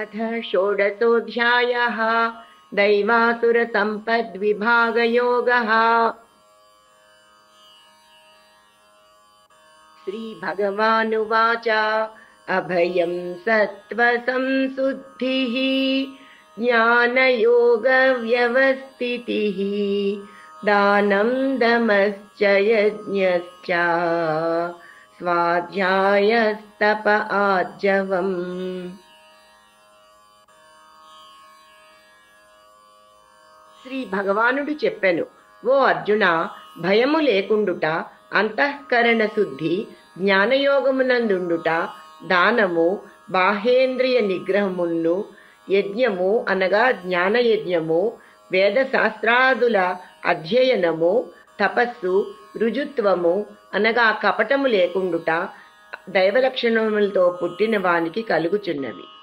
अथ षोडशोऽध्यायः दैवासुरसम्पद्विभागयोगः। श्रीभगवानुवाच अभयं सत्त्वसंशुद्धिः ज्ञानयोगव्यवस्थितिः दानं दमश्च यज्ञश्च स्वाध्यायस्तप आर्जवम्। శ్రీ భగవానుడు చెప్పెను, ఓ అర్జున, భయము లేకుండుట, అంతఃకరణ శుద్ధి, జ్ఞానయోగమునందుండుట, దానము, బాహేంద్రియ నిగ్రహమును, యజ్ఞము అనగా జ్ఞానయజ్ఞము, వేదశాస్త్రాదుల అధ్యయనము, తపస్సు, రుజుత్వము అనగా కపటము లేకుండుట దైవలక్షణములతో పుట్టిన వానికి కలుగుచున్నవి.